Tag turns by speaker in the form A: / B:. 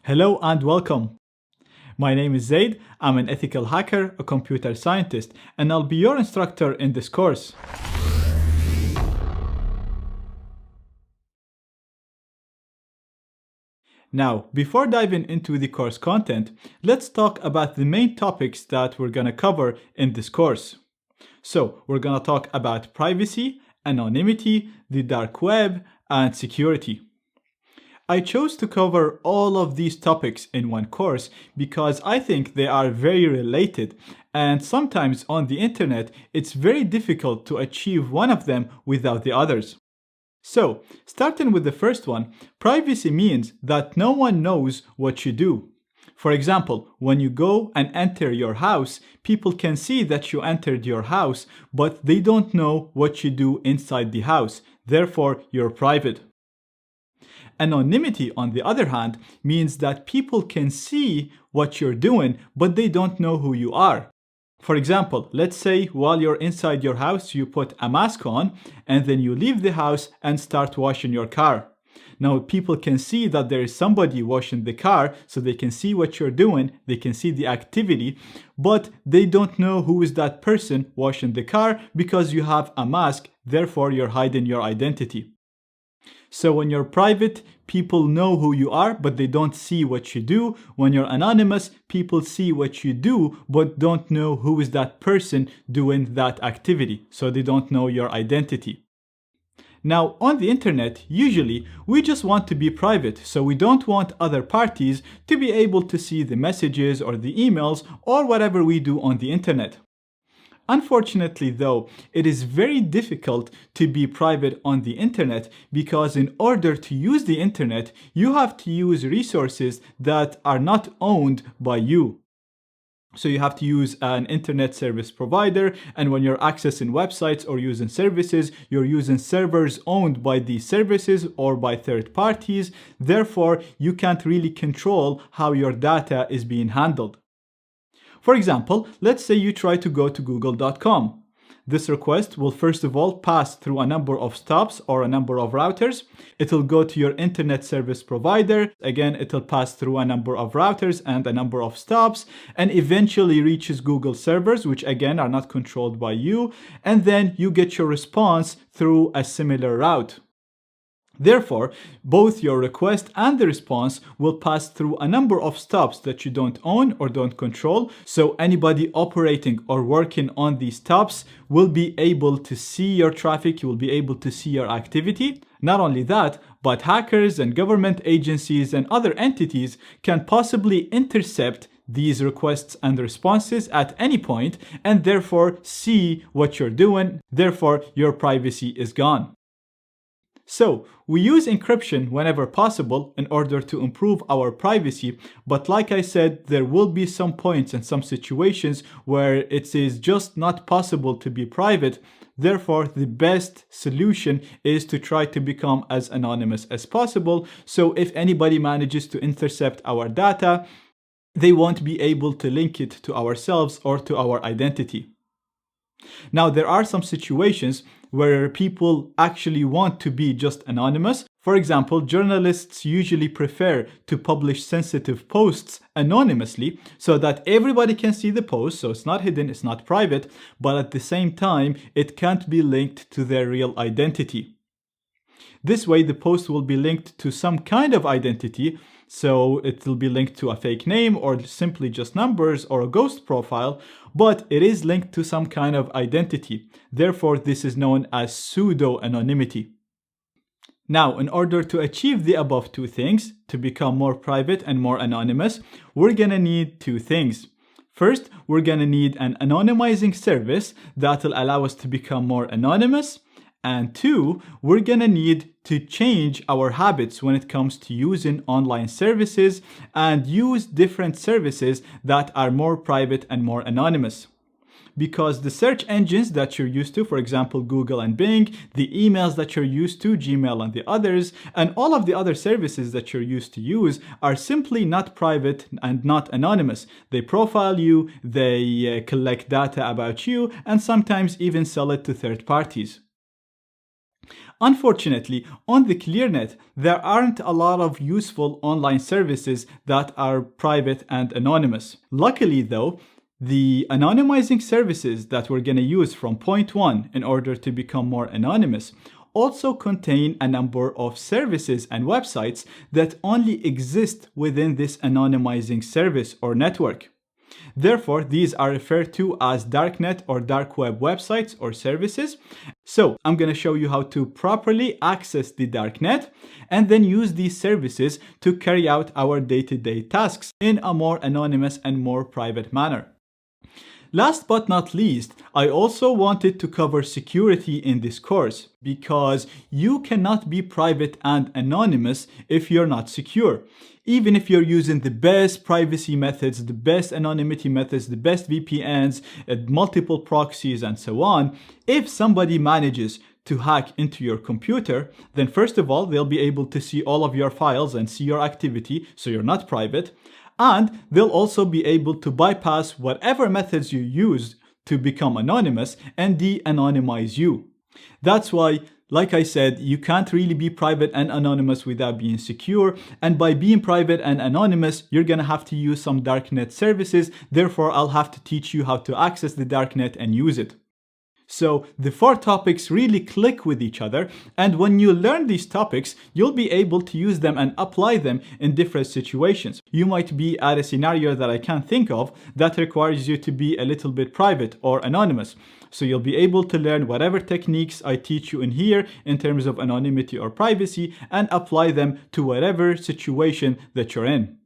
A: Hello and welcome. My name is Zaid. I'm an ethical hacker, a computer scientist, and I'll be your instructor in this course. Now, before diving into the course content, let's talk about the main topics that we're going to cover in this course. So, we're going to talk about privacy, anonymity, the dark web, and security. I chose to cover all of these topics in one course because I think they are very related, and sometimes on the internet it's very difficult to achieve one of them without the others. So, starting with the first one, privacy means that no one knows what you do. For example, when you go and enter your house, people can see that you entered your house, but they don't know what you do inside the house. Therefore, you're private. Anonymity, on the other hand, means that people can see what you're doing, but they don't know who you are. For example, let's say while you're inside your house, you put a mask on, and then you leave the house and start washing your car. Now, people can see that there is somebody washing the car, so they can see what you're doing, they can see the activity, but they don't know who is that person washing the car because you have a mask, therefore you're hiding your identity. So when you're private, people know who you are, but they don't see what you do. When you're anonymous, people see what you do, but don't know who is that person doing that activity. So they don't know your identity. Now, on the internet, usually, we just want to be private, so we don't want other parties to be able to see the messages or the emails or whatever we do on the internet. Unfortunately, though, it is very difficult to be private on the internet because in order to use the internet, you have to use resources that are not owned by you. So you have to use an internet service provider, and when you're accessing websites or using services, you're using servers owned by these services or by third parties. Therefore, you can't really control how your data is being handled. For example, let's say you try to go to google.com. This request will first of all pass through a number of stops or a number of routers. It'll go to your internet service provider. Again, it'll pass through a number of routers and a number of stops, and eventually reaches Google servers, which again are not controlled by you. And then you get your response through a similar route. Therefore, both your request and the response will pass through a number of stops that you don't own or don't control. So anybody operating or working on these stops will be able to see your traffic, you will be able to see your activity. Not only that, but hackers and government agencies and other entities can possibly intercept these requests and responses at any point and therefore see what you're doing. Therefore, your privacy is gone. So, we use encryption whenever possible in order to improve our privacy, but like I said, there will be some points and some situations where it is just not possible to be private. Therefore, the best solution is to try to become as anonymous as possible. So if anybody manages to intercept our data, they won't be able to link it to ourselves or to our identity. Now, there are some situations where people actually want to be just anonymous. For example, journalists usually prefer to publish sensitive posts anonymously so that everybody can see the post, so it's not hidden, it's not private, but at the same time, it can't be linked to their real identity. This way, the post will be linked to some kind of identity, so it will be linked to a fake name or simply just numbers or a ghost profile, but it is linked to some kind of identity. Therefore, this is known as pseudo-anonymity. Now, in order to achieve the above two things, to become more private and more anonymous, we're gonna need two things. First, we're gonna need an anonymizing service that will allow us to become more anonymous. And two, we're gonna need to change our habits when it comes to using online services and use different services that are more private and more anonymous. Because the search engines that you're used to, for example, Google and Bing, the emails that you're used to, Gmail and the others, and all of the other services that you're used to use are simply not private and not anonymous. They profile you, they collect data about you, and sometimes even sell it to third parties. Unfortunately, on the ClearNet, there aren't a lot of useful online services that are private and anonymous. Luckily though, the anonymizing services that we're going to use from point one in order to become more anonymous also contain a number of services and websites that only exist within this anonymizing service or network. Therefore, these are referred to as darknet or dark web websites or services. So I'm going to show you how to properly access the darknet and then use these services to carry out our day-to-day tasks in a more anonymous and more private manner. Last but not least, I also wanted to cover security in this course because you cannot be private and anonymous if you're not secure. Even if you're using the best privacy methods, the best anonymity methods, the best VPNs, multiple proxies, and so on, if somebody manages to hack into your computer, then first of all, they'll be able to see all of your files and see your activity, so you're not private. And they'll also be able to bypass whatever methods you used to become anonymous and de-anonymize you. That's why, like I said, you can't really be private and anonymous without being secure. And by being private and anonymous, you're going to have to use some darknet services. Therefore, I'll have to teach you how to access the darknet and use it. So the four topics really click with each other, and when you learn these topics, you'll be able to use them and apply them in different situations. You might be at a scenario that I can't think of that requires you to be a little bit private or anonymous. So you'll be able to learn whatever techniques I teach you in here in terms of anonymity or privacy and apply them to whatever situation that you're in.